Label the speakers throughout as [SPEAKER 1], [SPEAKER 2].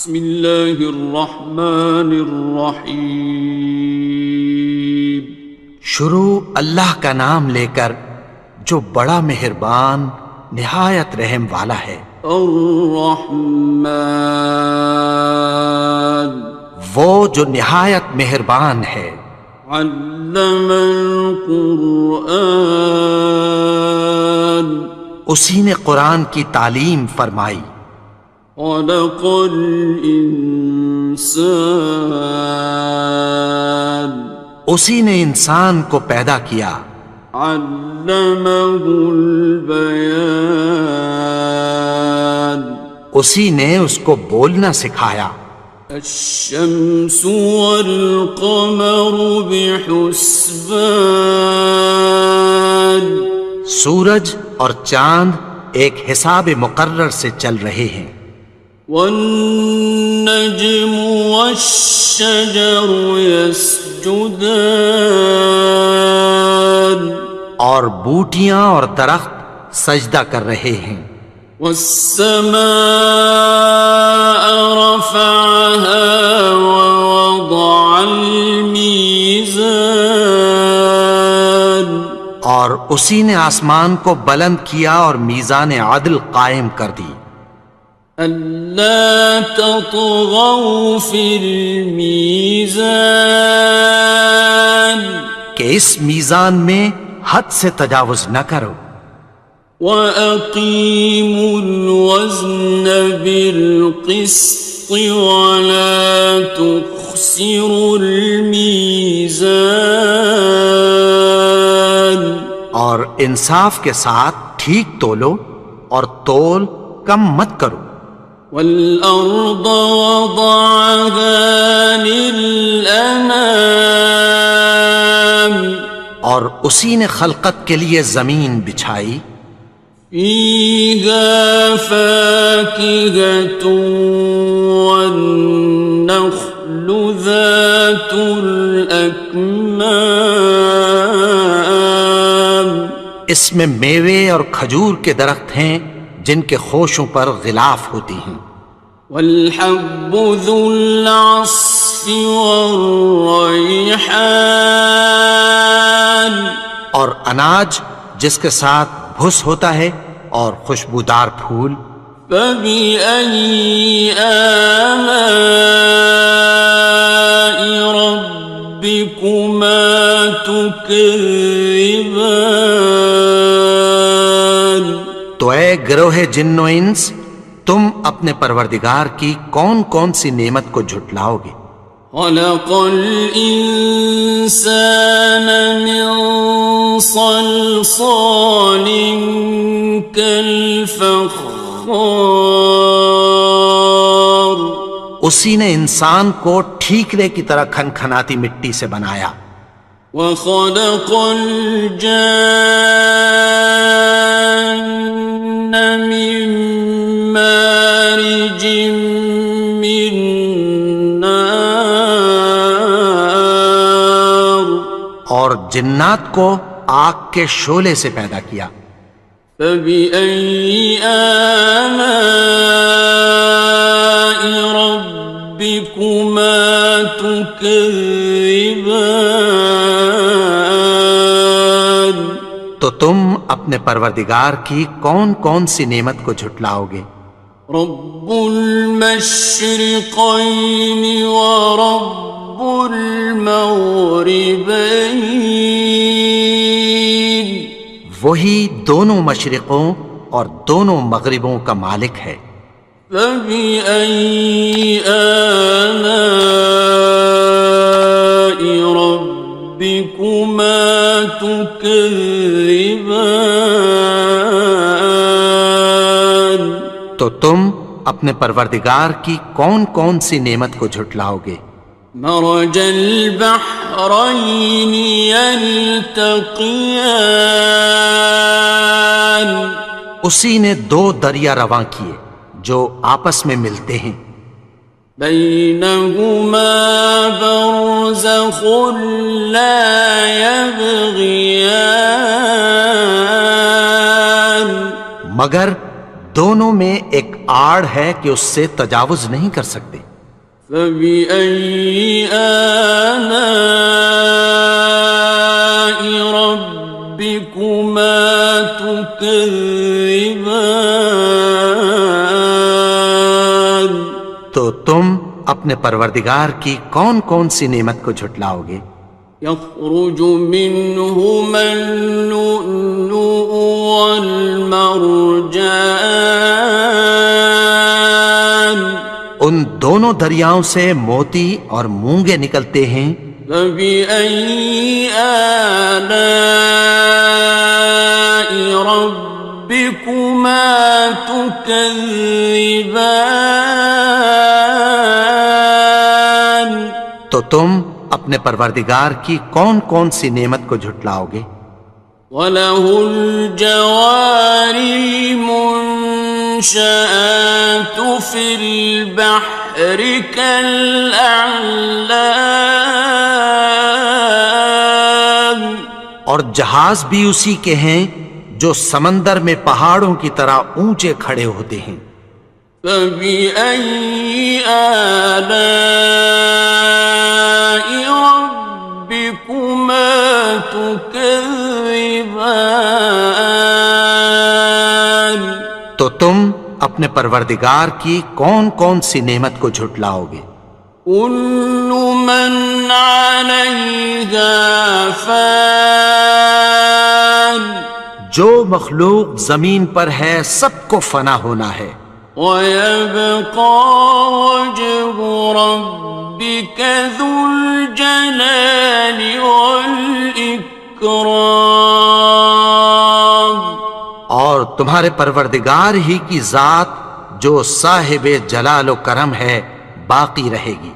[SPEAKER 1] بسم اللہ الرحمن الرحیم۔
[SPEAKER 2] شروع اللہ کا نام لے کر جو بڑا مہربان نہایت رحم والا ہے۔
[SPEAKER 1] الرحمن،
[SPEAKER 2] وہ جو نہایت مہربان ہے۔
[SPEAKER 1] علم القرآن،
[SPEAKER 2] اسی نے قرآن کی تعلیم فرمائی۔
[SPEAKER 1] خلق الانسان،
[SPEAKER 2] اسی نے انسان کو پیدا کیا۔
[SPEAKER 1] علمہ البیان،
[SPEAKER 2] اسی نے اس کو بولنا سکھایا۔
[SPEAKER 1] الشمس والقمر بحسبان،
[SPEAKER 2] سورج اور چاند ایک حساب مقرر سے چل رہے ہیں۔
[SPEAKER 1] والنجم والشجر يسجدان،
[SPEAKER 2] اور بوٹیاں اور درخت سجدہ کر رہے ہیں۔
[SPEAKER 1] والسماء رفعها ووضع الميزان،
[SPEAKER 2] اور اسی نے آسمان کو بلند کیا اور میزان عدل قائم کر دی۔
[SPEAKER 1] ألا تطغوا في الميزان،
[SPEAKER 2] کہ اس میزان میں حد سے تجاوز نہ کرو۔
[SPEAKER 1] وَأَقِيمُوا الْوَزْنَ بِالْقِسْطِ وَلَا تُخْسِرُوا الْمِيزَانَ،
[SPEAKER 2] اور انصاف کے ساتھ ٹھیک تولو اور تول کم مت کرو۔
[SPEAKER 1] وَالْأَرْضَ وَضَعَهَا لِلْأَنَامِ،
[SPEAKER 2] اور اسی نے خلقت کے لیے زمین بچھائی۔
[SPEAKER 1] فِيهَا فَاكِهَةٌ وَالنَّخْلُ ذَاتُ الْأَكْمَامِ،
[SPEAKER 2] اس میں میوے اور کھجور کے درخت ہیں جن کے خوشوں پر غلاف ہوتی ہیں۔
[SPEAKER 1] وَالْحَبُّ ذُو الْعَصْفِ وَالرَّيْحَانِ،
[SPEAKER 2] اور اناج جس کے ساتھ بھس ہوتا ہے اور خوشبودار پھول۔
[SPEAKER 1] فَبِأَيِّ آلَاءِ رَبِّكُمَا تُكَذِّبَانِ،
[SPEAKER 2] تو اے گروہ جن و انس، تم اپنے پروردگار کی کون کون سی نعمت کو جھٹلاؤ گے؟
[SPEAKER 1] خَلَقَ الْإِنسَانَ مِنْ صَلْصَالٍ كَالْفَخَّارِ،
[SPEAKER 2] اسی نے انسان کو ٹھیکرے کی طرح کھنکھناتی مٹی سے بنایا۔
[SPEAKER 1] وَخَلَقَ الْجَانَّ مِن مَّارِجٍ مِّن نَّارٍ،
[SPEAKER 2] اور جنات کو آگ کے شعلے سے پیدا کیا۔
[SPEAKER 1] فَبِأَيِّ آلَاءِ رَبِّكُمَا تُكَذِّبَانِ،
[SPEAKER 2] تو تم اپنے پروردگار کی کون کون سی نعمت کو جھٹلاؤ گے؟
[SPEAKER 1] رب المشرقین ورب المغربین،
[SPEAKER 2] وہی دونوں مشرقوں اور دونوں مغربوں کا مالک ہے۔
[SPEAKER 1] فَبِأَيِّ آلَاءِ رَبِّكُمَا تُكَذِّبَانِ،
[SPEAKER 2] تو تم اپنے پروردگار کی کون کون سی نعمت کو جھٹلاؤ گے؟
[SPEAKER 1] مرج البحرین یلتقیان،
[SPEAKER 2] اسی نے دو دریا رواں کیے جو آپس میں ملتے ہیں۔
[SPEAKER 1] بینہما برزخ لا یبغیان،
[SPEAKER 2] مگر دونوں میں ایک آڑ ہے کہ اس سے تجاوز نہیں کر سکتے۔
[SPEAKER 1] فبأي آلاء ربكما تكذبان؟
[SPEAKER 2] تو تم اپنے پروردگار کی کون کون سی نعمت کو جھٹلاؤ گے؟
[SPEAKER 1] يخرج منهما اللؤلؤ والمرجان
[SPEAKER 2] ان دونوں دریاؤں سے موتی اور مونگے نکلتے ہیں۔
[SPEAKER 1] فبأي آلاء ربكما تكذبان؟
[SPEAKER 2] تو تم اپنے پروردگار کی کون کون سی نعمت کو جھٹلاؤ گے؟
[SPEAKER 1] وَلَهُ الْجَوَارِ الْمُنشَآتُ فِي الْبَحْرِ كَالْأَعْلَامِ،
[SPEAKER 2] اور جہاز بھی اسی کے ہیں جو سمندر میں پہاڑوں کی طرح اونچے کھڑے ہوتے ہیں۔
[SPEAKER 1] فَبِأَيِّ آلَاءِ رَبِّكُمَا تُكَذِّبَانِ؟
[SPEAKER 2] تو تم اپنے پروردگار کی کون کون سی نعمت کو جھٹلاؤ گے؟
[SPEAKER 1] كُلُّ مَنْ عَلَيْهَا فَانٍ،
[SPEAKER 2] جو مخلوق زمین پر ہے سب کو فنا ہونا ہے۔
[SPEAKER 1] وَيَبْقَى وَجْهُ رَبِّكَ ذُو الْجَلَالِ وَالْإِكْرَامِ،
[SPEAKER 2] اور تمہارے پروردگار ہی کی ذات جو صاحب جلال و کرم ہے باقی رہے گی۔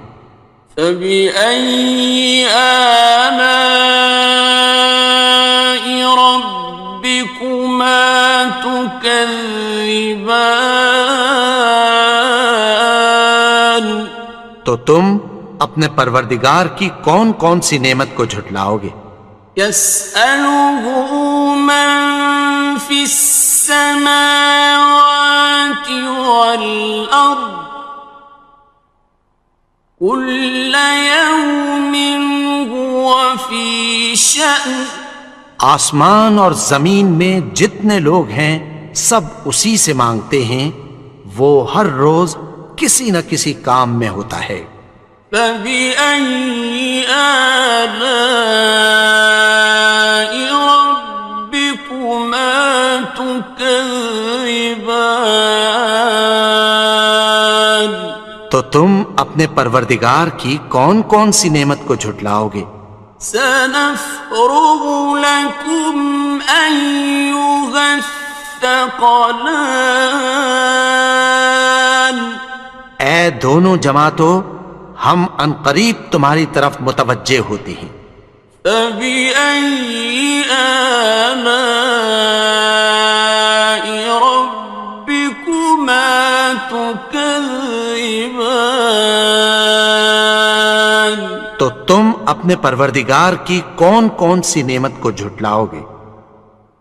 [SPEAKER 1] فَبِأَيِّ آلَاءِ رَبِّكُمَا تُكَذِّبَانِ؟
[SPEAKER 2] تو تم اپنے پروردگار کی کون کون سی نعمت کو جھٹلاؤ گے؟
[SPEAKER 1] يَسْأَلُهُ مَن فِي السَّمَاوَاتِ وَالْأَرْضِ كُلَّ يَوْمٍ هُوَ فِي شَأْنٍ،
[SPEAKER 2] آسمان اور زمین میں جتنے لوگ ہیں سب اسی سے مانگتے ہیں، وہ ہر روز کسی نہ کسی کام میں ہوتا ہے۔
[SPEAKER 1] فَبِأَيِّ آلَاءِ رَبِّكُمَا تُكَذِّبَانِ؟
[SPEAKER 2] تو تم اپنے پروردگار کی کون کون سی نعمت کو جھٹلاؤ گے؟
[SPEAKER 1] سَنَفْرُغُ لَكُمْ أَيُّهَ الثَّقَلَانِ؟
[SPEAKER 2] اے دونوں جماعتوں، ہم عنقریب تمہاری طرف متوجہ ہوتے ہیں۔
[SPEAKER 1] فَبِأَيِّ آلَاءِ رَبِّكُمَا تُكَذِّبَانِ؟
[SPEAKER 2] تو تم اپنے پروردگار کی کون کون سی نعمت کو جھٹلاؤ گے؟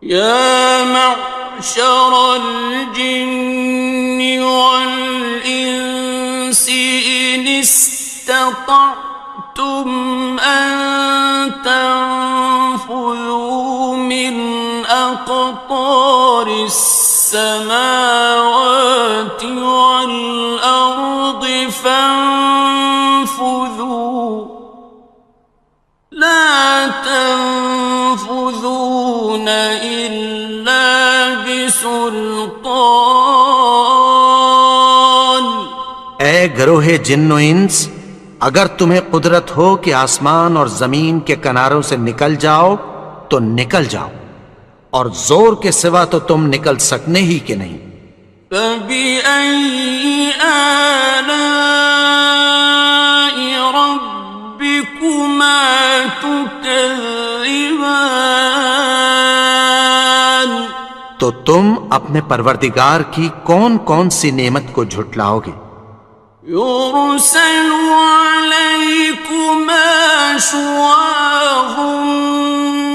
[SPEAKER 1] يَا مَعْشَرَ الْجِنِّ وَالْإِنسِ إِنِ اسْتَطَعْتُمْ أَن تَنفُذُوا مِنْ أَقْطَارِ السَّمَاوَاتِ وَالْأَرْضِ فَانفُذُوا لَا تَنفُذُونَ إِلَّا بِسُلْطَانٍ۔
[SPEAKER 2] اے گروہ جن و انس، اگر تمہیں قدرت ہو کہ آسمان اور زمین کے کناروں سے نکل جاؤ تو نکل جاؤ، اور زور کے سوا تو تم نکل سکنے ہی کہ نہیں۔
[SPEAKER 1] فَبِأَيِّ آلَاءِ رَبِّكُمَا تُكَذِّبَانِ؟
[SPEAKER 2] تو تم اپنے پروردگار کی کون کون سی نعمت کو جھٹلاؤ گے؟
[SPEAKER 1] يُرْسَلُ عَلَيْكُمَا شُوَاظٌ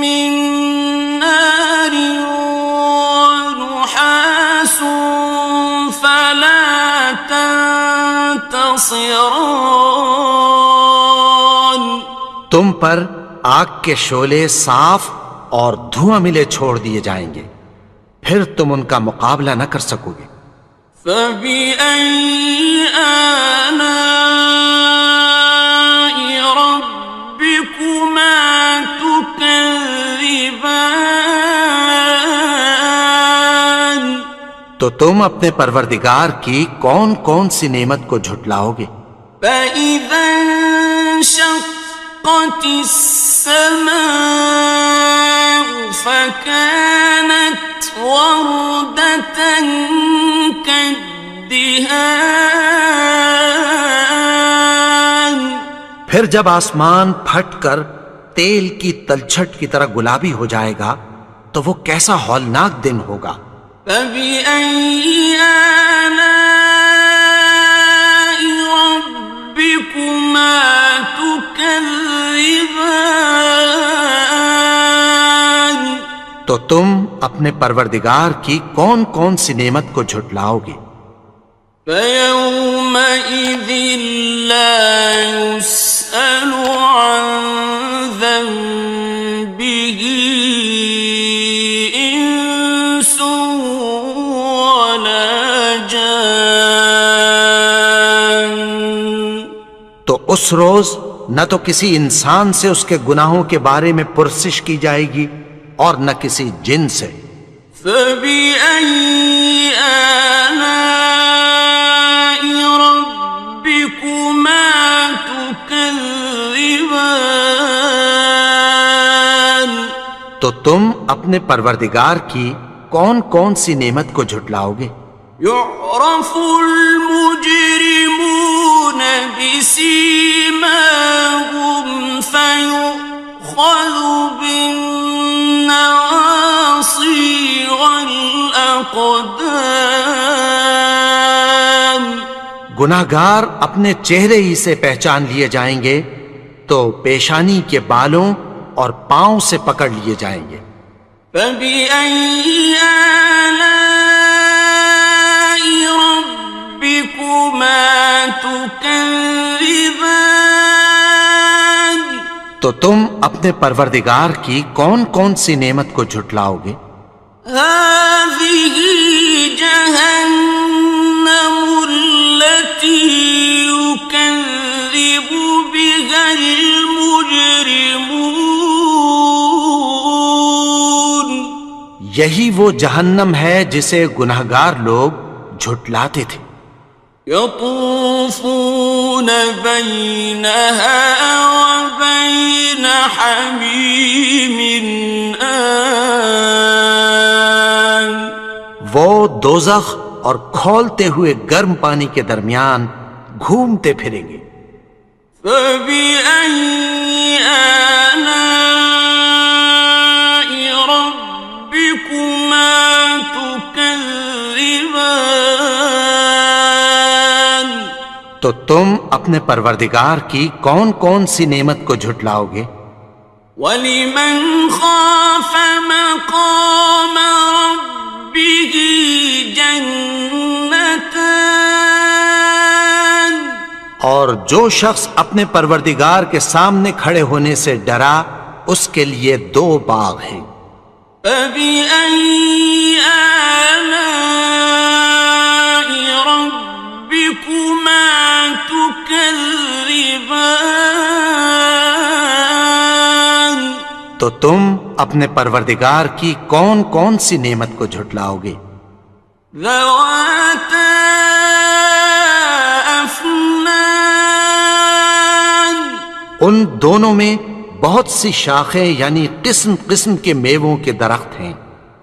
[SPEAKER 1] مِّن نَّارٍ وَنُحَاسٌ خصران.
[SPEAKER 2] تم پر آگ کے شعلے صاف اور دھواں ملے چھوڑ دیے جائیں گے، پھر تم ان کا مقابلہ نہ کر سکو گے۔
[SPEAKER 1] فبأي آلاء ربكما تكذبان.
[SPEAKER 2] تو تم اپنے پروردگار کی کون کون سی نعمت کو جھٹلاؤ گے؟
[SPEAKER 1] فإذا انشقت السماء فكانت وردة كالدهان.
[SPEAKER 2] پھر جب آسمان پھٹ کر تیل کی تلچھٹ کی طرح گلابی ہو جائے گا تو وہ کیسا ہولناک دن ہوگا۔
[SPEAKER 1] فبأي آلاء ربكما تكذبان.
[SPEAKER 2] تو تم اپنے پروردگار کی کون کون سی نعمت کو جھٹلاؤ گے؟
[SPEAKER 1] فيومئذ لا يسأل عن ذنبه إنس ولا جان.
[SPEAKER 2] تو اس روز نہ تو کسی انسان سے اس کے گناہوں کے بارے میں پرسش کی جائے گی اور نہ کسی جن سے۔
[SPEAKER 1] فبأي آلاء ربكما تكذبان.
[SPEAKER 2] تو تم اپنے پروردگار کی کون کون سی نعمت کو جھٹلاؤ گے؟
[SPEAKER 1] يعرف المجرمون بسيماهم فيؤخذ بالنواصي والأقدام.
[SPEAKER 2] گناہگار اپنے چہرے ہی سے پہچان لیے جائیں گے تو پیشانی کے بالوں اور پاؤں سے پکڑ لیے جائیں گے۔
[SPEAKER 1] فبأي آلاء ربكما تكذبان.
[SPEAKER 2] تو تم اپنے پروردگار کی کون کون سی نعمت کو جھٹلاؤ گے؟
[SPEAKER 1] هذه جهنم التي يكذب بها المجرمون.
[SPEAKER 2] یہی وہ جہنم ہے جسے گناہگار لوگ جھٹلاتے تھے۔
[SPEAKER 1] يطوفون بينها وبين حميم آن.
[SPEAKER 2] وہ دوزخ اور کھولتے ہوئے گرم پانی کے درمیان گھومتے پھریں گے۔
[SPEAKER 1] فبأي آلاء ربكما تكذبان.
[SPEAKER 2] تو تم اپنے پروردگار کی کون کون سی نعمت کو جھٹلاؤ گے؟
[SPEAKER 1] وَلِمَنْ خَافَ مَقَامَ رَبِّهِ جَنَّتَانِ.
[SPEAKER 2] اور جو شخص اپنے پروردگار کے سامنے کھڑے ہونے سے ڈرا اس کے لیے دو باغ ہیں۔
[SPEAKER 1] فَبِأَيِّ آلَاءِ رَبِّكُمَا تُكَذِّبَانِ.
[SPEAKER 2] تو تم اپنے پروردگار کی کون کون سی نعمت کو جھٹلاؤ گے؟
[SPEAKER 1] ذَوَاتَا أَفْنَانٍ.
[SPEAKER 2] ان دونوں میں بہت سی شاخیں یعنی قسم قسم کے میووں کے درخت ہیں۔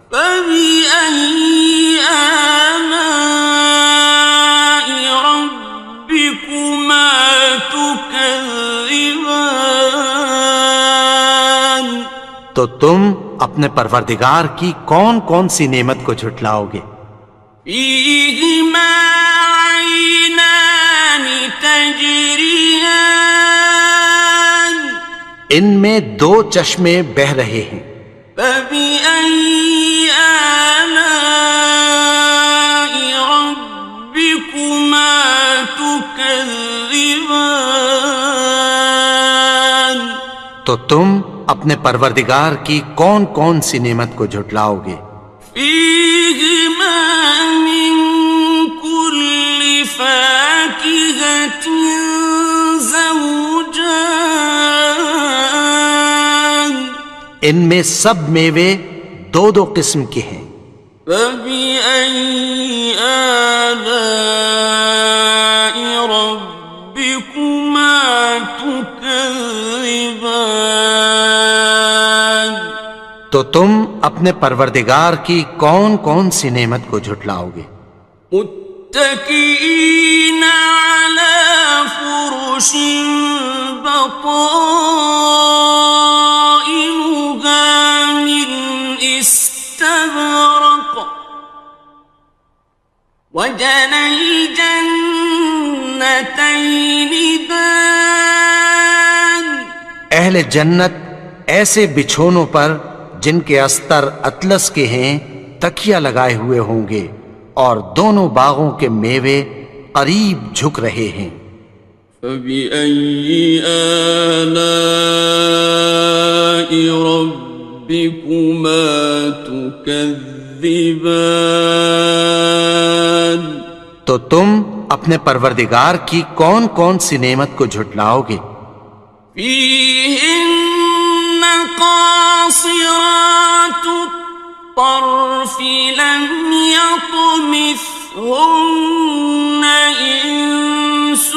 [SPEAKER 1] فَبِأَيِّ آلَاءِ رَبِّكُمَا تُكَذِّبَانِ.
[SPEAKER 2] تو تم اپنے پروردگار کی کون کون سی نعمت کو جھٹلاؤ گے؟
[SPEAKER 1] فِيهِمَا عَيْنَانِ تَجْرِيَانِ.
[SPEAKER 2] ان میں دو چشمے بہہ رہے ہیں۔
[SPEAKER 1] فَبِأَيِّ آلَاءِ رَبِّكُمَا تُكَذِّبَانِ. تكذبان
[SPEAKER 2] تو تم اپنے پروردگار کی کون کون سی نعمت کو جھٹلاؤ گے؟
[SPEAKER 1] فيهما من كل فاكهة زوجان
[SPEAKER 2] ان میں سب میوے دو دو قسم کے ہیں۔
[SPEAKER 1] فبأي آلاء ربكما تكذبان
[SPEAKER 2] تو تم اپنے پروردگار کی کون کون سی نعمت کو جھٹلاؤ گے؟
[SPEAKER 1] متكئين على فرش بطائنها من استبرق وجنى الجنتين دان
[SPEAKER 2] اہل جنت ایسے بچھونوں پر جن کے استر اطلس کے ہیں تکیہ لگائے ہوئے ہوں گے اور دونوں باغوں کے میوے قریب جھک رہے ہیں۔
[SPEAKER 1] فبأي آلاء ربكما تكذبان
[SPEAKER 2] تو تم اپنے پروردگار کی کون کون سی نعمت کو جھٹلاؤ گے؟
[SPEAKER 1] فيهن قاصرات الطرف لم يطمثهن إنس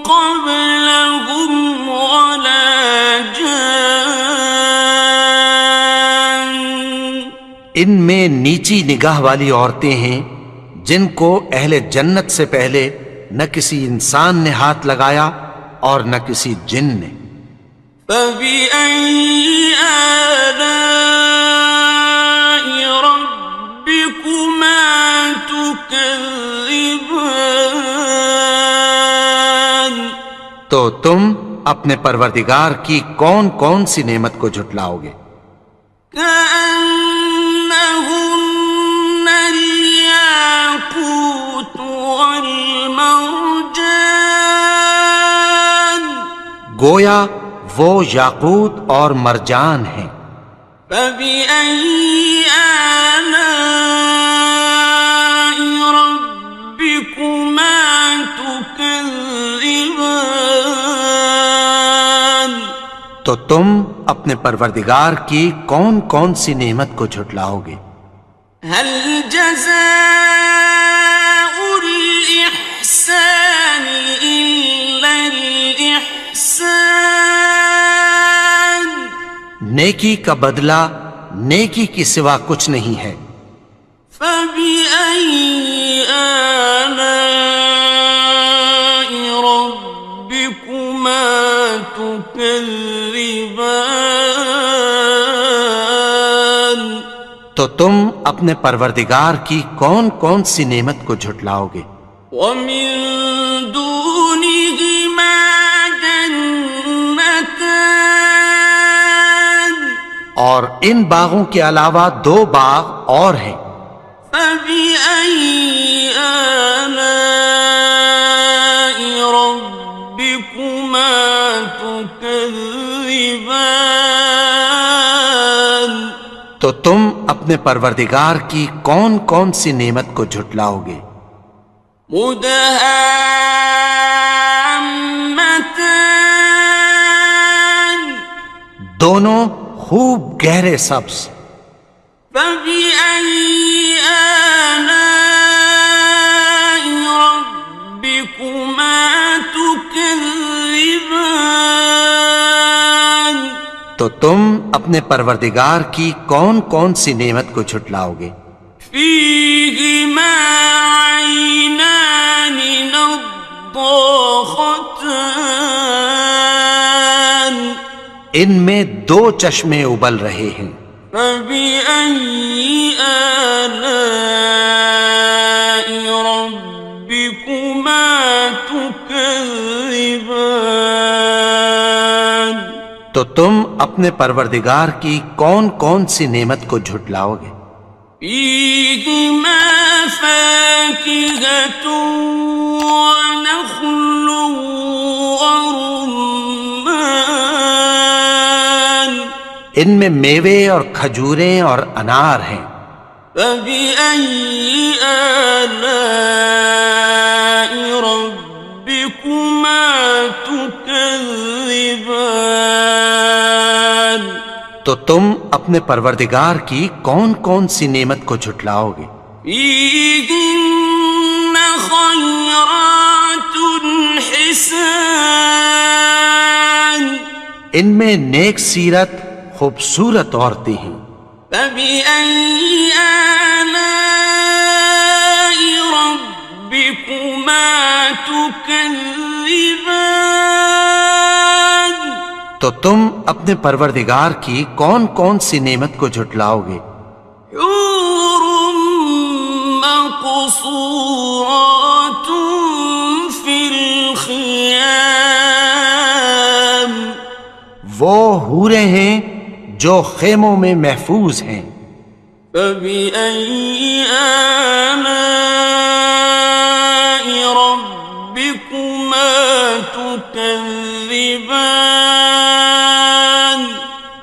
[SPEAKER 1] قبلهم ولا جان
[SPEAKER 2] ان میں نیچی نگاہ والی عورتیں ہیں جن کو اہل جنت سے پہلے نہ کسی انسان نے ہاتھ لگایا اور نہ کسی جن نے۔
[SPEAKER 1] فبأي آلاء ربكما تكذبان
[SPEAKER 2] تو تم اپنے پروردگار کی کون کون سی نعمت کو جھٹلاؤ گے؟
[SPEAKER 1] كأنهن الياقوت والمرجان
[SPEAKER 2] گویا وہ یاقوت اور مرجان ہیں۔
[SPEAKER 1] فبأي آلاء ربكما تكذبان
[SPEAKER 2] تو تم اپنے پروردگار کی کون کون سی نعمت کو جھٹلاؤ گے؟
[SPEAKER 1] هل جزاء الإحسان إلا الإحسان
[SPEAKER 2] نیکی کا بدلہ نیکی کی سوا کچھ نہیں ہے۔
[SPEAKER 1] فبأي آلاء ربكما تكذبان
[SPEAKER 2] تو تم اپنے پروردگار کی کون کون سی نعمت کو جھٹلاؤ گے؟
[SPEAKER 1] ومن دونهما جنتان
[SPEAKER 2] اور ان باغوں کے علاوہ دو باغ اور ہیں۔
[SPEAKER 1] فبأي آلاء ربكما تكذبان
[SPEAKER 2] تو تم اپنے پروردگار کی کون کون سی نعمت کو جھٹلاؤ گے؟
[SPEAKER 1] مدهامتان
[SPEAKER 2] دونوں خوب گہرے سبز۔
[SPEAKER 1] فبأي آلاء ربكما تكذبان
[SPEAKER 2] تو تم اپنے پروردگار کی کون کون سی نعمت کو جھٹلاؤ گے؟
[SPEAKER 1] فيهما عينان نضاختان
[SPEAKER 2] ان میں دو چشمے ابل رہے ہیں۔
[SPEAKER 1] فبأي آلاء ربكما تكذبان
[SPEAKER 2] تو تم اپنے پروردگار کی کون کون سی نعمت کو جھٹلاؤ گے؟
[SPEAKER 1] فيهما فاكهة ونخل ورمان
[SPEAKER 2] ان میں میوے اور کھجوریں اور انار ہیں.
[SPEAKER 1] فبأي آلاء ربكما تكذبان
[SPEAKER 2] تو تم اپنے پروردگار کی کون کون سی نعمت کو جھٹلاؤ گے؟
[SPEAKER 1] فيهن خيرات حسان
[SPEAKER 2] ان میں نیک سیرت خوبصورت عورتیں ہیں.
[SPEAKER 1] فبأي آلاء ربكما تكذبان
[SPEAKER 2] تو تم اپنے پروردگار کی کون کون سی نعمت کو جھٹلاؤ گے؟
[SPEAKER 1] حور مقصورات في الخيام
[SPEAKER 2] وہ حوریں ہیں جو خیموں میں محفوظ ہیں.
[SPEAKER 1] فبأي آلاء ربكما تكذبان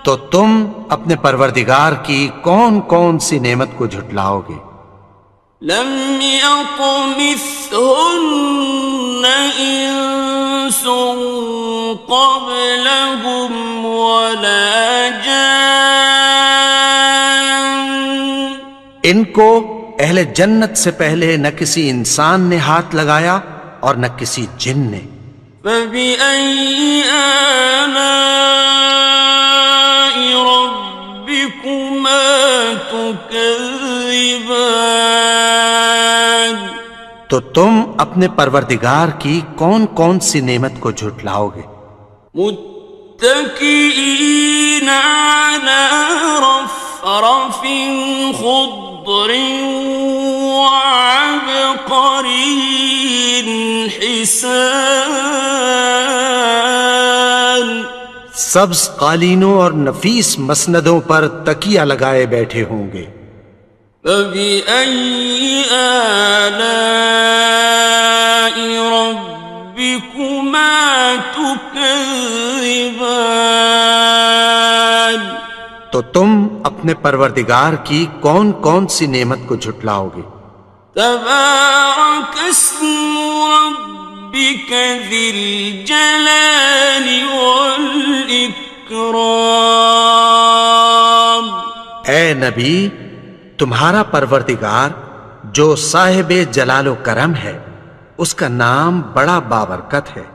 [SPEAKER 2] تو تم اپنے پروردگار کی کون کون سی نعمت کو جھٹلاؤ گے؟
[SPEAKER 1] لم يطمثهن إنس قبلهم ولا جان
[SPEAKER 2] ان کو اہل جنت سے پہلے نہ کسی انسان نے ہاتھ لگایا اور نہ کسی جن نے.
[SPEAKER 1] فبأي آلاء ربكما تكذبان
[SPEAKER 2] تو تم اپنے پروردگار کی کون کون سی نعمت کو جھٹلاؤ گے؟
[SPEAKER 1] متكئين على رفرف خضر وعبقري حسان
[SPEAKER 2] سبز قالینوں اور نفیس مسندوں پر تکیہ لگائے بیٹھے ہوں گے.
[SPEAKER 1] فبأي آلاء ربكما تكذبان
[SPEAKER 2] تو تم اپنے پروردگار کی کون کون سی نعمت کو جھٹلاؤ گے؟
[SPEAKER 1] تبارك اسم ربك ذي الجلال والإكرام
[SPEAKER 2] اے نبی، تمہارا پروردگار جو صاحب جلال و کرم ہے، اس کا نام بڑا بابرکت ہے.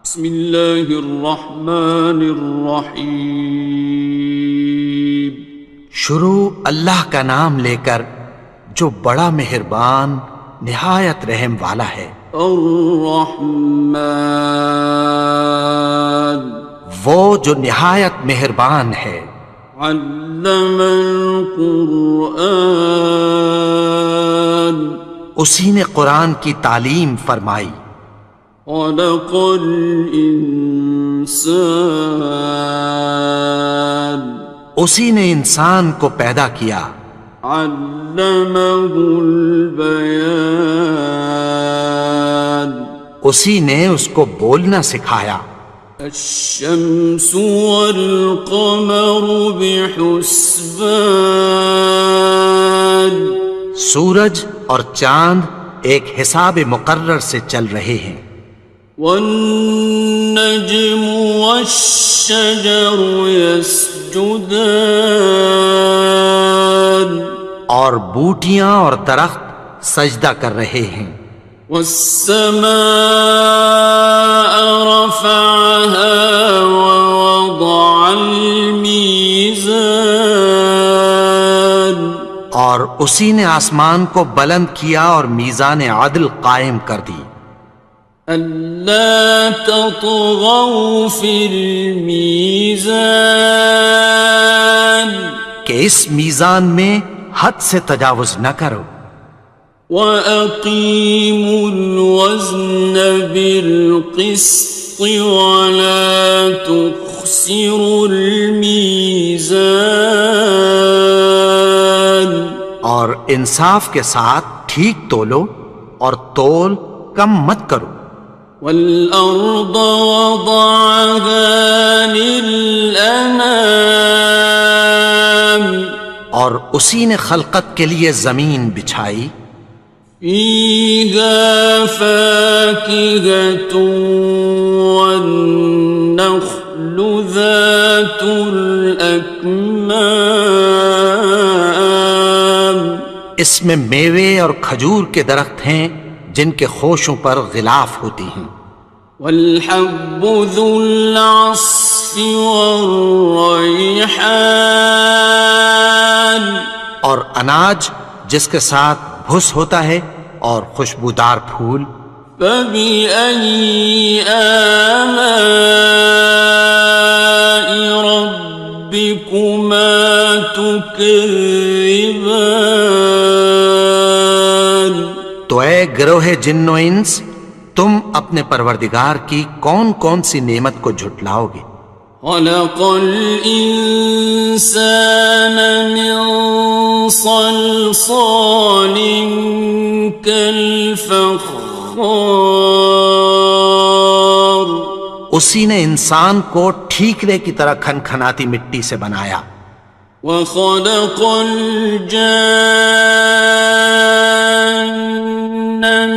[SPEAKER 1] بسم اللہ الرحمن الرحیم
[SPEAKER 2] شروع اللہ کا نام لے کر جو بڑا مہربان نہایت رحم والا ہے.
[SPEAKER 1] الرحمن
[SPEAKER 2] وہ جو نہایت مہربان ہے.
[SPEAKER 1] علم القرآن
[SPEAKER 2] اسی نے قرآن کی تعلیم فرمائی.
[SPEAKER 1] خلق الانسان
[SPEAKER 2] اسی نے انسان کو پیدا کیا.
[SPEAKER 1] علمہ البیان
[SPEAKER 2] اسی نے اس کو بولنا سکھایا.
[SPEAKER 1] الشمس والقمر بحسبان
[SPEAKER 2] سورج اور چاند ایک حساب مقرر سے چل رہے ہیں.
[SPEAKER 1] والنجم والشجر يسجدان
[SPEAKER 2] اور بوٹیاں اور درخت سجدہ کر رہے ہیں.
[SPEAKER 1] والسماء رفعها ووضع الميزان
[SPEAKER 2] اور اسی نے آسمان کو بلند کیا اور میزان عدل قائم کر دی.
[SPEAKER 1] ألا تطغوا في الميزان
[SPEAKER 2] کہ اس میزان میں حد سے تجاوز نہ کرو.
[SPEAKER 1] وَأَقِيمُوا الْوَزْنَ بِالْقِسْطِ وَلَا تُخْسِرُوا الْمِيزَانَ
[SPEAKER 2] اور انصاف کے ساتھ ٹھیک تولو اور تول کم مت کرو.
[SPEAKER 1] والأرض وضعها للأنام
[SPEAKER 2] اور اسی نے خلقت کے لیے زمین بچھائی.
[SPEAKER 1] فيها فاكهة والنخل ذات الأكمام
[SPEAKER 2] اس میں میوے اور کھجور کے درخت ہیں جن کے خوشوں پر غلاف ہوتی ہیں.
[SPEAKER 1] والحب ذو العصف والریحان
[SPEAKER 2] اور اناج جس کے ساتھ بھس ہوتا ہے اور خوشبودار پھول.
[SPEAKER 1] فبأي آلاء ربكما تكذبان
[SPEAKER 2] تو اے گروہ جن و انس، تم اپنے پروردگار کی کون کون سی نعمت کو جھٹلاؤ گے؟
[SPEAKER 1] خلق الإنسان من صلصال كالفخار
[SPEAKER 2] اسی نے انسان کو ٹھیکرے کی طرح کھنکھناتی مٹی سے بنایا.
[SPEAKER 1] وخلق الجان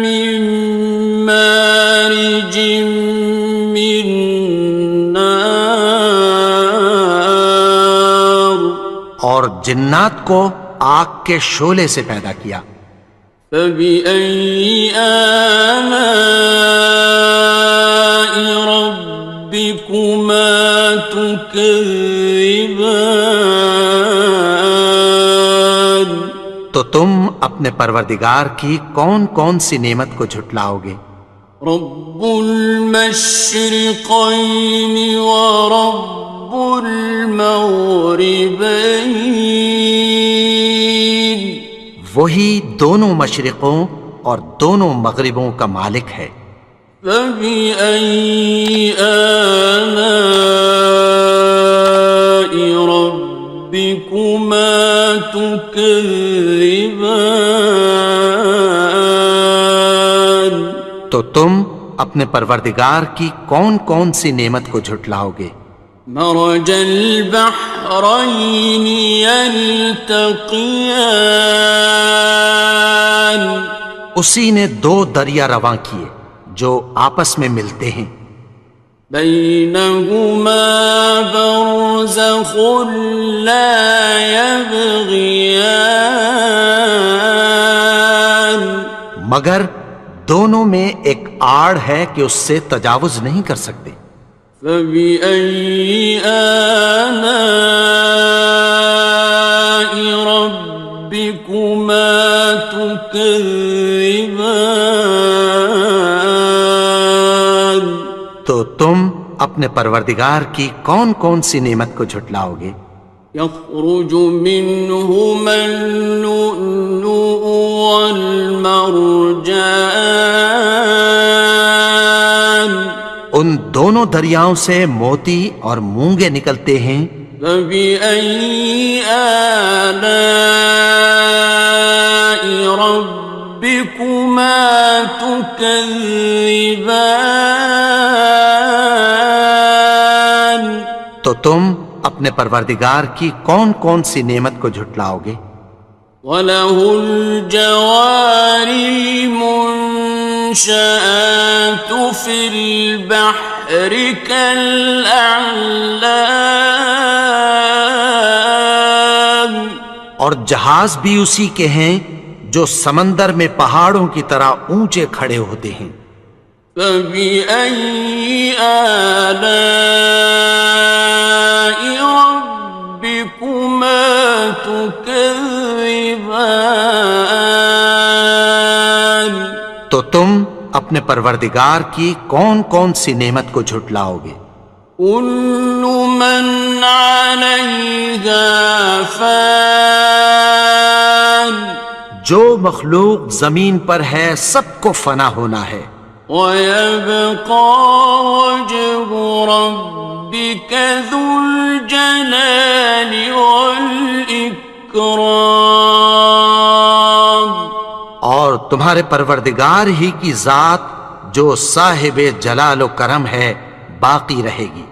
[SPEAKER 1] من مارج من نار
[SPEAKER 2] اور جنات کو آگ کے شعلے سے پیدا کیا.
[SPEAKER 1] فبأي آلاء ربكما تكذبان
[SPEAKER 2] تو تم اپنے پروردگار کی کون کون سی نعمت کو جھٹلاؤ گے؟
[SPEAKER 1] رب المشرقين ورب المغربين
[SPEAKER 2] وہی دونوں مشرقوں اور دونوں مغربوں کا مالک ہے.
[SPEAKER 1] فبأي آلاء ربكما تكذبان
[SPEAKER 2] تو تم اپنے پروردگار کی کون کون سی نعمت کو جھٹلاؤ گے؟
[SPEAKER 1] مرج البحرين يلتقيان
[SPEAKER 2] اسی نے دو دریا رواں کیے جو آپس میں ملتے ہیں.
[SPEAKER 1] بينهما برزخ لا يبغيان
[SPEAKER 2] مگر دونوں میں ایک آڑ ہے کہ اس سے تجاوز نہیں کر سکتے.
[SPEAKER 1] فبأي آلاء ربكما تكذبان
[SPEAKER 2] تو تم اپنے پروردگار کی کون کون سی نعمت کو جھٹلاؤ گے؟
[SPEAKER 1] يخرج منهما اللؤلؤ والمرجان
[SPEAKER 2] ان دونوں دریاؤں سے موتی اور مونگے نکلتے ہیں.
[SPEAKER 1] فبأي آلاء ربكما تكذبان
[SPEAKER 2] تو تم اپنے پروردگار کی کون کون سی نعمت کو جھٹلاؤ گے؟
[SPEAKER 1] وَلَهُ الْجَوَارِ الْمُنشَآتُ فِي الْبَحْرِ كَالْأَعْلَامِ
[SPEAKER 2] اور جہاز بھی اسی کے ہیں جو سمندر میں پہاڑوں کی طرح اونچے کھڑے ہوتے ہیں.
[SPEAKER 1] فَبِأَيِّ آلَاءِ رَبِّكُمَا تُكَذِّبَانِ
[SPEAKER 2] تو تم اپنے پروردگار کی کون کون سی نعمت کو جھٹلاؤ گے؟
[SPEAKER 1] كُلُّ مَنْ عَلَيْهَا فَانٍ
[SPEAKER 2] جو مخلوق زمین پر ہے سب کو فنا ہونا ہے.
[SPEAKER 1] وَيَبْقَى وَجْهُ رَبِّكَ ذُو الْجَلَالِ وَالْإِكْرَامِ
[SPEAKER 2] اور تمہارے پروردگار ہی کی ذات جو صاحب جلال و کرم ہے باقی رہے گی۔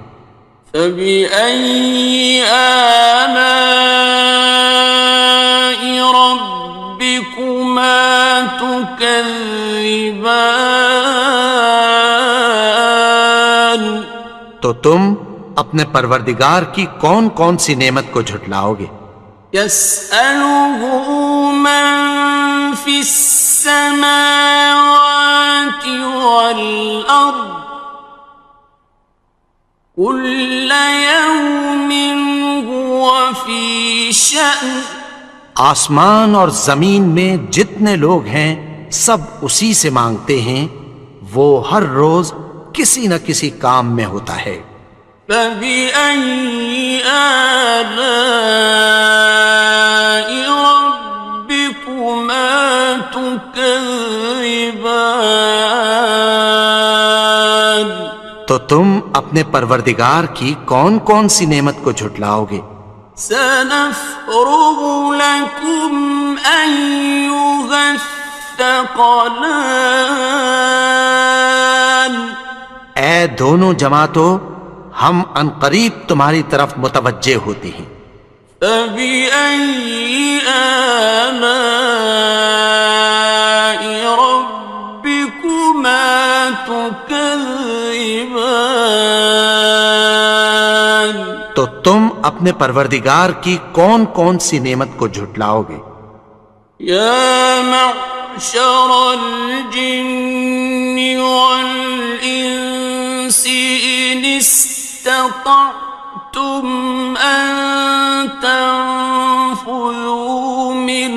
[SPEAKER 1] فَبِأَيِّ آلَاءِ رَبِّكُمَا تُكَذِّبَانِ؟
[SPEAKER 2] تو تم اپنے پروردگار کی کون کون سی نعمت کو جھٹلاؤ گے؟
[SPEAKER 1] يَسْأَلُهُ مَن فِي السَّمَاوَاتِ وَالْأَرْضِ كُلَّ يَوْمٍ هُوَ فِي شَأْنٍ۔
[SPEAKER 2] آسمان اور زمین میں جتنے لوگ ہیں سب اسی سے مانگتے ہیں، وہ ہر روز کسی نہ کسی کام میں ہوتا ہے۔
[SPEAKER 1] فَبِأَيِّ آلَاءِ رَبِّكُمَا تُكَذِّبَانِ؟
[SPEAKER 2] تو تم اپنے پروردگار کی کون کون سی نعمت کو جھٹلاؤ گے؟
[SPEAKER 1] سَنَفْرُغُ لَكُمْ أَيُّهَ الثَّقَلَانِ۔
[SPEAKER 2] اے دونوں جماعتوں، ہم عنقریب تمہاری طرف متوجہ ہوتے ہیں۔
[SPEAKER 1] فَبِأَيِّ آلَاءِ رَبِّكُمَا تُكَذِّبَانِ؟
[SPEAKER 2] تو تم اپنے پروردگار کی کون کون سی نعمت کو جھٹلاؤ گے؟
[SPEAKER 1] يَا مَعْشَرَ الْجِنِّ وَالْإِنسِ إِنِ اسْتَطَعْتُمْ أَن تَنفُذُوا مِنْ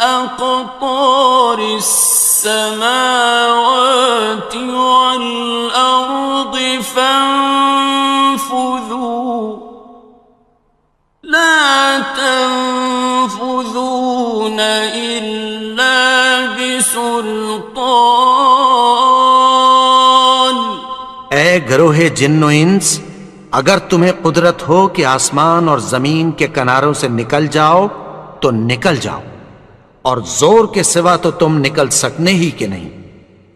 [SPEAKER 1] أَقْطَارِ السَّمَاوَاتِ وَالْأَرْضِ فَانفُذُوا لَا تَنفُذُونَ إِلَّا بِسُلْطَانٍ۔
[SPEAKER 2] اے گروہ جن و انس، اگر تمہیں قدرت ہو کہ آسمان اور زمین کے کناروں سے نکل جاؤ تو نکل جاؤ، اور زور کے سوا تو تم نکل سکنے ہی کہ نہیں۔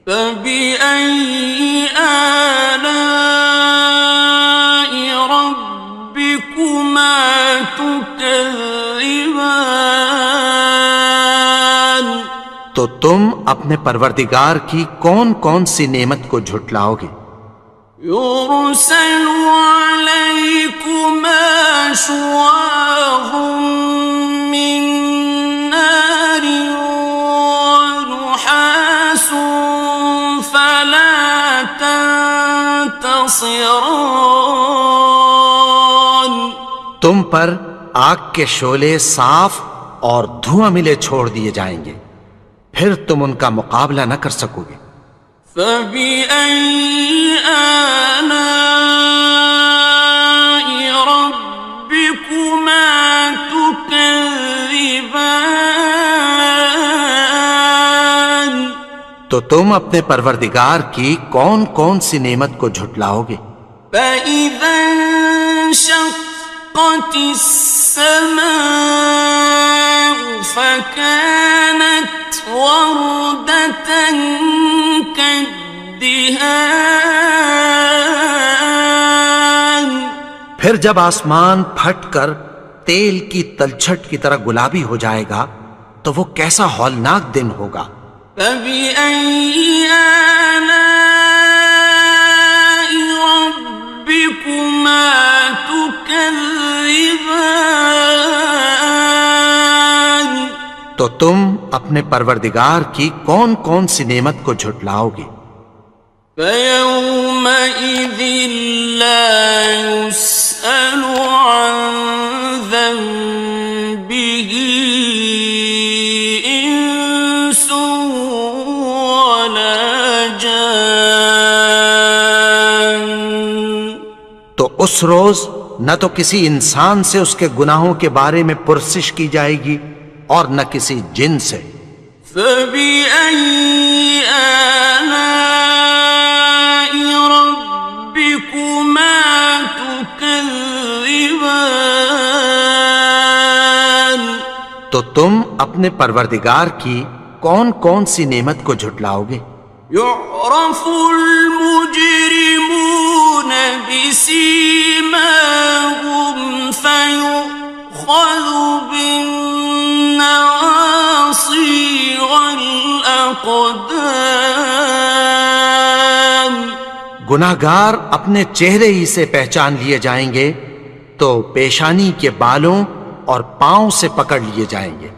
[SPEAKER 1] فَبِأَيِّ آلَاءِ رَبِّكُمَا تُكَذِّبَانِ؟
[SPEAKER 2] تو تم اپنے پروردگار کی کون کون سی نعمت کو جھٹلاؤ گے؟
[SPEAKER 1] يُرْسَلُ عَلَيْكُمَا شُوَاظٌ مِّن نَّارٍ وَنُحَاسٌ فَلَا تَنتَصِرَانِ۔
[SPEAKER 2] تم پر آگ کے شعلے صاف اور دھواں ملے چھوڑ دیے جائیں گے، پھر تم ان کا مقابلہ نہ کر سکو گے۔
[SPEAKER 1] فَبِأَيِّ آلَاءِ رَبِّكُمَا تُكَذِّبَانِ؟
[SPEAKER 2] تو تم اپنے پروردگار کی کون کون سی نعمت کو جھٹلاؤ گے؟
[SPEAKER 1] فَإِذَا انشَقَّتِ السَّمَاءُ فَكَانَتْ وَرْدَةً كَالدِّهَانِ۔
[SPEAKER 2] پھر جب آسمان پھٹ کر تیل کی تلچھٹ کی طرح گلابی ہو جائے گا تو وہ کیسا ہولناک دن ہوگا۔
[SPEAKER 1] فَبِأَيِّ آلَاءِ رَبِّكُمَا تُكَذِّبَانِ؟
[SPEAKER 2] تو تم اپنے پروردگار کی کون کون سی نعمت کو جھٹلاؤ گے؟
[SPEAKER 1] فَيَوْمَئِذٍ لَا يُسْأَلُ عَن ذَنبِهِ إِنسٌ وَلَا جَانٌ۔
[SPEAKER 2] تو اس روز نہ تو کسی انسان سے اس کے گناہوں کے بارے میں پرسش کی جائے گی اور نہ کسی جن سے۔
[SPEAKER 1] فَبِأَيِّ آلَاءِ رَبِّكُمَا تُكَذِّبَانِ؟
[SPEAKER 2] تو تم اپنے پروردگار کی کون کون سی نعمت کو جھٹلاؤ گے؟
[SPEAKER 1] يعرف المجرمون بسيماهم فيؤخذ بالنواصي والأقدام.
[SPEAKER 2] گناہگار اپنے چہرے ہی سے پہچان لیے جائیں گے تو پیشانی کے بالوں اور پاؤں سے پکڑ لیے جائیں گے.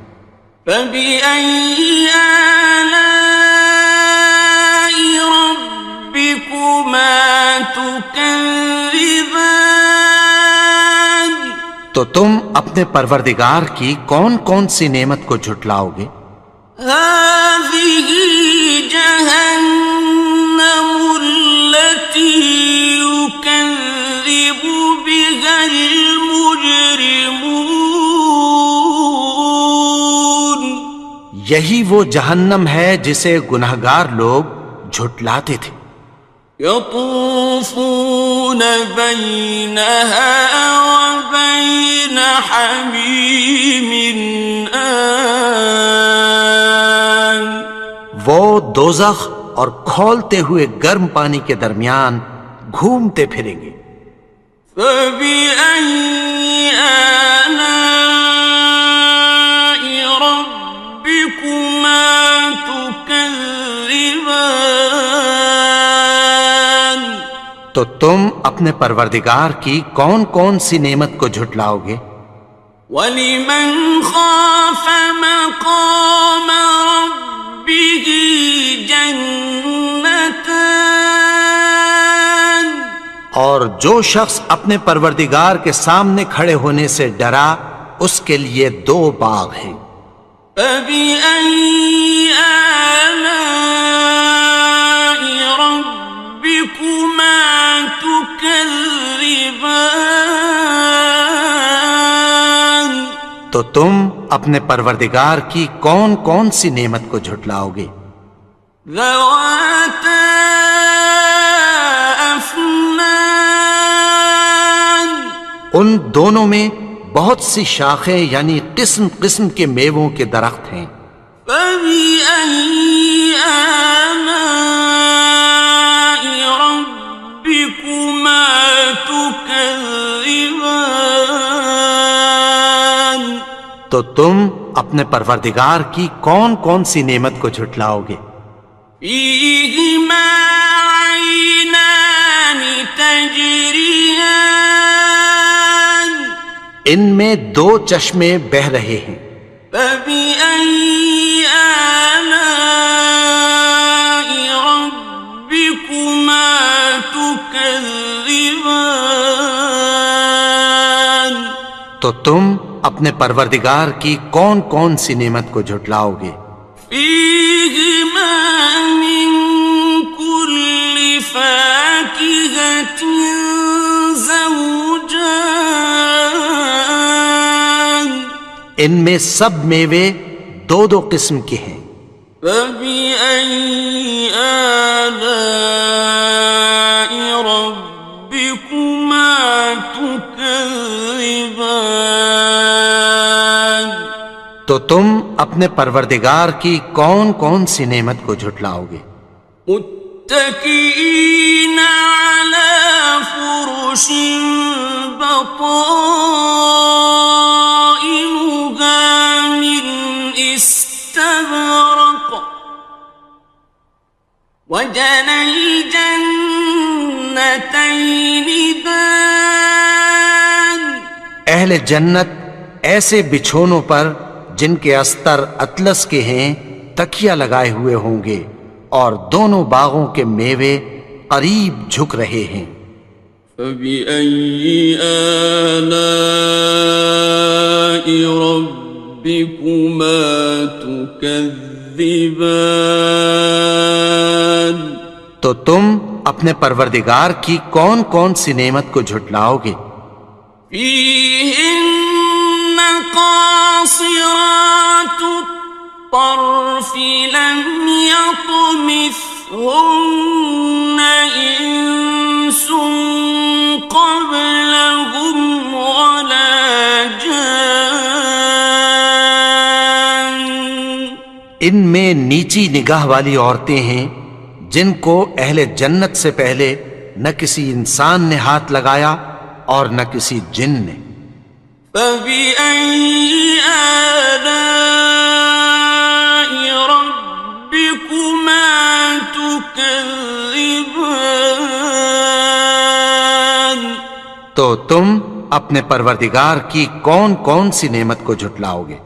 [SPEAKER 1] فبأي آلاء ربكما تكذبان.
[SPEAKER 2] تو تم اپنے پروردگار کی کون کون سی نعمت کو جھٹلاؤ گے؟
[SPEAKER 1] هذه جهنم التي يكذب بها المجرمون.
[SPEAKER 2] یہی وہ جہنم ہے جسے گناہگار لوگ جھٹلاتے تھے.
[SPEAKER 1] يطوفون بينها وبين حميم آن.
[SPEAKER 2] وہ دوزخ اور کھولتے ہوئے گرم پانی کے درمیان گھومتے پھریں گے.
[SPEAKER 1] فبأي آلاء ربكما تكذبان.
[SPEAKER 2] تو تم اپنے پروردگار کی کون کون سی نعمت کو جھٹلاؤ گے؟
[SPEAKER 1] وَلِمَنْ خَافَ مَقَامَ رَبِّهِ جَنَّتَانِ.
[SPEAKER 2] اور جو شخص اپنے پروردگار کے سامنے کھڑے ہونے سے ڈرا اس کے لیے 2 باغ ہیں.
[SPEAKER 1] فَبِأَيِّ آلَاءِ رَبِّكُمَا تُكَذِّبَانِ.
[SPEAKER 2] تو تم اپنے پروردگار کی کون کون سی نعمت کو جھٹلاؤ گے؟
[SPEAKER 1] ذَوَاتَا أَفْنَانٍ.
[SPEAKER 2] ان دونوں میں بہت سی شاخیں یعنی قسم قسم کے میووں کے درخت ہیں.
[SPEAKER 1] فَبِأَيِّ آلَاءِ رَبِّكُمَا تُكَذِّبَانِ.
[SPEAKER 2] تو تم اپنے پروردگار کی کون کون سی نعمت کو جھٹلاؤ گے؟
[SPEAKER 1] فِيهِمَا عَيْنَانِ تَجْرِيَانِ.
[SPEAKER 2] ان میں 2 چشمے بہہ رہے ہیں.
[SPEAKER 1] فَبِأَيِّ آلَاءِ رَبِّكُمَا تُكَذِّبَانِ.
[SPEAKER 2] تو تم اپنے پروردگار کی کون کون سی نعمت کو جھٹلاؤ گے؟
[SPEAKER 1] فِيهِمَا مِن كُلِّ فَاكِهَةٍ زَوْجَانِ.
[SPEAKER 2] ان میں سب میوے 2 قسم کے ہیں.
[SPEAKER 1] فَبِأَيِّ آلَاءِ رَبِّكُمَا تُكَذِّبَانِ.
[SPEAKER 2] تو تم اپنے پروردگار کی کون کون سی نعمت کو جھٹلاؤ گے؟
[SPEAKER 1] متكئين على فرش بطائنها من استبرق وجنى الجنتين دان.
[SPEAKER 2] اہل جنت ایسے بچھونوں پر جن کے استر اطلس کے ہیں تکیہ لگائے ہوئے ہوں گے اور دونوں باغوں کے میوے قریب جھک رہے ہیں.
[SPEAKER 1] فَبِأَيِّ آلَاءِ رَبِّكُمَا تُكَذِّبَانِ.
[SPEAKER 2] تو تم اپنے پروردگار کی کون کون سی نعمت کو جھٹلاؤ گے؟
[SPEAKER 1] فِيهِنَّ قَاصِرَاتُ الطَّرْفِ لَمْ يَطْمِثْهُنَّ إِنسٌ قَبْلَهُمْ وَلَا جَانٌّ.
[SPEAKER 2] ان میں نیچی نگاہ والی عورتیں ہیں جن کو اہل جنت سے پہلے نہ کسی انسان نے ہاتھ لگایا اور نہ کسی جن نے۔
[SPEAKER 1] فَبِأَيِّ آلَاءِ رَبِّكُمَا تُكَذِّبَانِ،
[SPEAKER 2] تو تم اپنے پروردگار کی کون کون سی نعمت کو جھٹلاؤ گے؟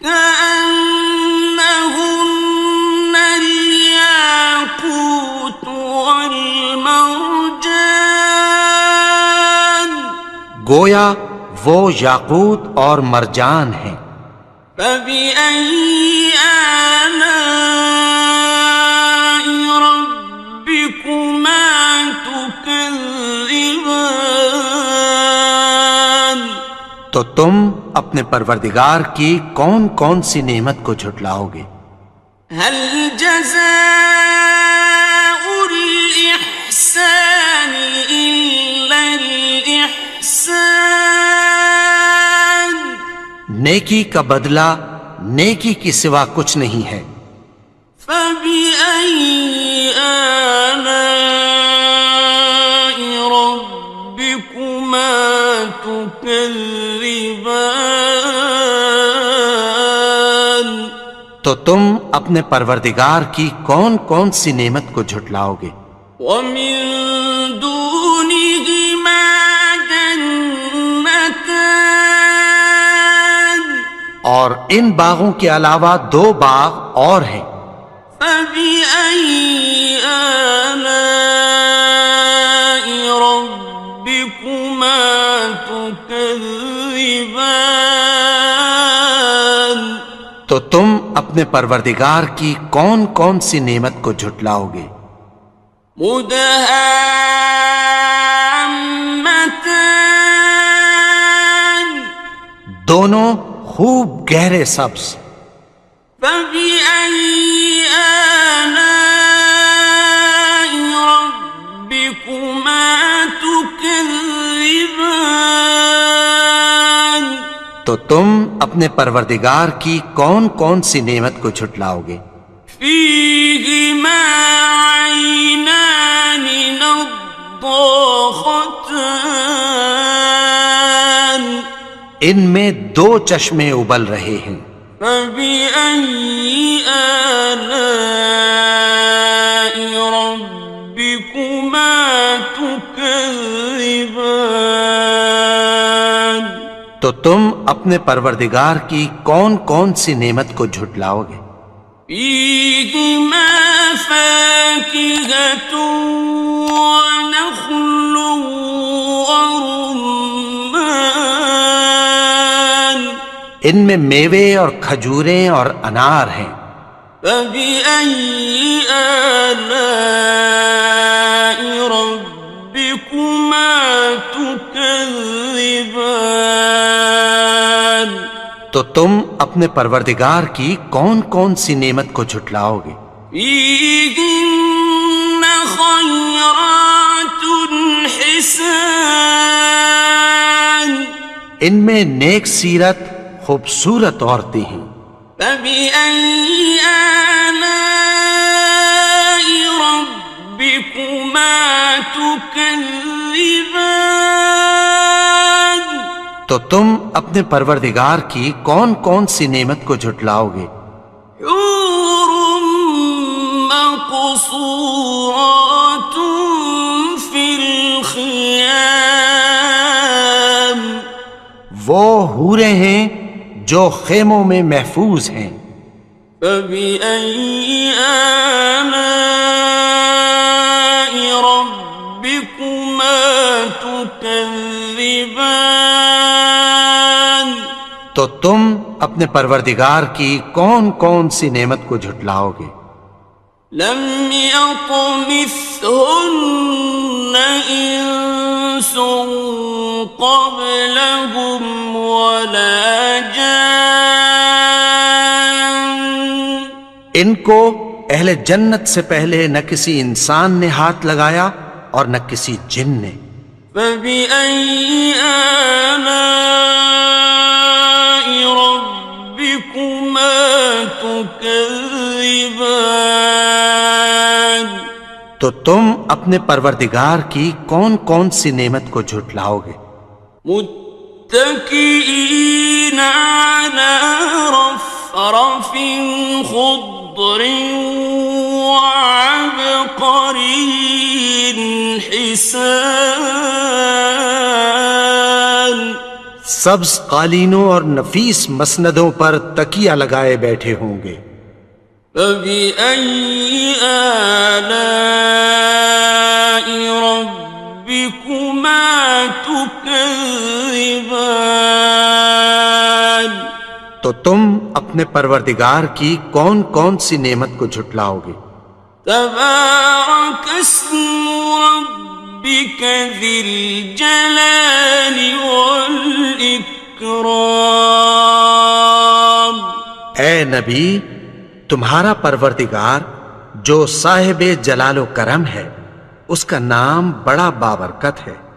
[SPEAKER 1] كأنهن الياقوت والمرجان،
[SPEAKER 2] گویا وہ یاقوت اور مرجان ہیں۔
[SPEAKER 1] فبأي آلاء ربكما تكذبان،
[SPEAKER 2] تو تم اپنے پروردگار کی کون کون سی نعمت کو جھٹلاؤ گے؟
[SPEAKER 1] هل جزاء الإحسان إلا الإحسان،
[SPEAKER 2] نیکی کا بدلہ نیکی کی سوا کچھ نہیں ہے۔
[SPEAKER 1] فبأي آلاء ربكما تكذبان،
[SPEAKER 2] تو تم اپنے پروردگار کی کون کون سی نعمت کو جھٹلاؤ گے؟
[SPEAKER 1] ومن دونهما جنتان،
[SPEAKER 2] اور ان باغوں کے علاوہ دو باغ اور ہیں۔
[SPEAKER 1] فبأي آلاء ربكما تكذبان،
[SPEAKER 2] تو تم اپنے پروردگار کی کون کون سی نعمت کو جھٹلاؤ گے؟
[SPEAKER 1] مدهامتان،
[SPEAKER 2] دونوں خوب گہرے سبز۔
[SPEAKER 1] فبأي آلاء ربكما تكذبان،
[SPEAKER 2] تو تم اپنے پروردگار کی کون کون سی نعمت کو جھٹلاؤ گے؟
[SPEAKER 1] فيهما عينان نضاختان،
[SPEAKER 2] ان میں دو چشمے ابل رہے ہیں۔
[SPEAKER 1] فبأي آلاء ربكما تكذبان،
[SPEAKER 2] تو تم اپنے پروردگار کی کون کون سی نعمت کو جھٹلاؤ گے؟
[SPEAKER 1] فيهما فاكهة ونخل ورمان،
[SPEAKER 2] ان میں میوے اور کھجوریں اور انار ہیں۔
[SPEAKER 1] فبأي آلاء ربكما تكذبان،
[SPEAKER 2] تو تم اپنے پروردگار کی کون کون سی نعمت کو جھٹلاؤ گے؟
[SPEAKER 1] فيهن خيرات حسان،
[SPEAKER 2] ان میں نیک سیرت خوبصورت عورتیں ہیں۔
[SPEAKER 1] فبأي آلاء ربكما تكذبان،
[SPEAKER 2] تو تم اپنے پروردگار کی کون کون سی نعمت کو جھٹلاؤ گے؟
[SPEAKER 1] حور مقصورات في الخيام،
[SPEAKER 2] وہ حوریں ہیں جو خیموں میں محفوظ ہیں۔
[SPEAKER 1] فبأي آلاء ربكما تكذبان،
[SPEAKER 2] تو تم اپنے پروردگار کی کون کون سی نعمت کو جھٹلاؤ گے؟
[SPEAKER 1] لم يطمثهن إنس قبلهم ولا جان،
[SPEAKER 2] ان کو اہل جنت سے پہلے نہ کسی انسان نے ہاتھ لگایا اور نہ کسی جن نے۔
[SPEAKER 1] فبأي آلاء ربكما تكذبان، تكذبان
[SPEAKER 2] تو تم اپنے پروردگار کی کون کون سی نعمت کو جھٹلاؤ گے؟
[SPEAKER 1] متكئين على رفرف خضر وعبقري حسان
[SPEAKER 2] سبز قالینوں اور نفیس مسندوں پر تکیہ لگائے بیٹھے ہوں گے۔
[SPEAKER 1] فبأي آلاء ربكما تكذبان
[SPEAKER 2] تو تم اپنے پروردگار کی کون کون سی نعمت کو جھٹلاؤ گے؟
[SPEAKER 1] تبارك اسم ربك ذي الجلال والإكرام
[SPEAKER 2] اے نبی، تمہارا پروردگار جو صاحب جلال و کرم ہے، اس کا نام بڑا بابرکت ہے۔